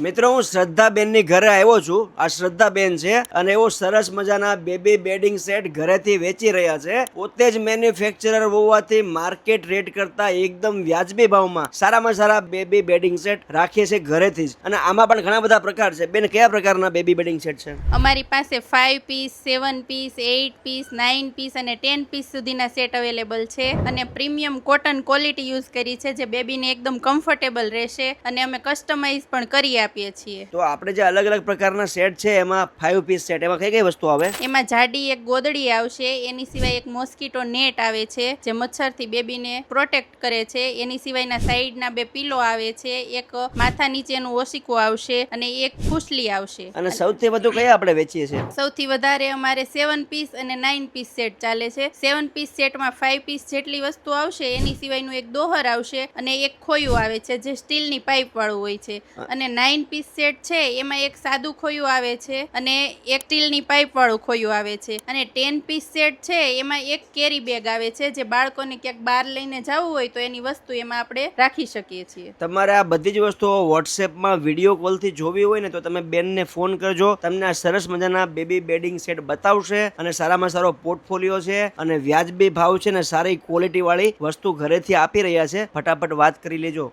મિત્રો હું શ્રદ્ધાબેનની ઘરે આવ્યો છું। આ શ્રદ્ધાબેન છે અને એવો સરસ મજાના બેબી બેડિંગ સેટ ઘરેથી વેચી રહ્યા છે। પોતે જ મેન્યુફેક્ચરર હોવાથી માર્કેટ રેટ કરતા એકદમ વ્યાજબી ભાવમાં સારામાં સારા બેબી બેડિંગ સેટ રાખીએ છે ઘરેથી જ। અને આમાં પણ ઘણા બધા પ્રકાર છે। બેન કયા પ્રકારના બેબી બેડિંગ સેટ છે? અમારી પાસે 5 પીસ 7 પીસ 8 પીસ 9 પીસ અને 10 પીસ સુધીના સેટ અવેલેબલ છે અને પ્રીમિયમ કોટન ક્વોલિટી યુઝ કરી છે જે બેબીને એકદમ કમ્ફર્ટેબલ રહેશે અને અમે કસ્ટમાઇઝ પણ કરી આપીએ છીએ। તો આપણે જે અલગ અલગ પ્રકારના સેટ છે એમાં 5 પીસ સેટ એમાં કઈ કઈ વસ્તુ આવે? એમાં જાડી એક ગોદડી આવશે, એની સિવાય એક મોસ્કીટો નેટ આવે છે જે મચ્છરથી બેબીને પ્રોટેક્ટ કરે છે। એની સિવાયના સાઈડના 2 પીલો આવે છે, એક માથા નીચેનું ઓશિકું આવશે અને એક ફૂસલી આવશે। અને સૌથી વધુ કયા આપણે વેચીએ છીએ? સૌથી વધારે અમારે 7 પીસ અને 9 પીસ સેટ ચાલે છે। 7 પીસ સેટમાં 5 પીસ જેટલી વસ્તુ આવશે, એની સિવાયનું એક દોહર આવશે અને એક ખોયું આવે છે જે સ્ટીલની પાઇપ વાળું હોય છે। અને 9 પીસ સેટ છે એમાં એક સાદું ખોયું આવે છે અને એક સ્ટીલની પાઇપ વાળું ખોયું આવે છે। અને 10 પીસ સેટ છે એમાં એક કેરી બેગ આવે છે જે બાળકોને ક્યાંક બહાર લઈને જવું હોય તો એની વસ્તુ એમાં આપણે રાખી શકીએ છીએ। તમારે આ બધી જ વસ્તુઓ વોટ્સએપમાં વિડીયો કોલથી જોવી હોય ને તો તમે બેનને ફોન કરજો, તમને આ સરસ મજાના બેબી બેડિંગ સેટ બતાવશે અને સારામાં સારો પોર્ટફોલિયો છે અને વ્યાજબી ભાવ છે ને સારી ક્વોલિટી વાળી વસ્તુ ઘરેથી આપી રહ્યા છે। ફટાફટ વાત કરી લેજો।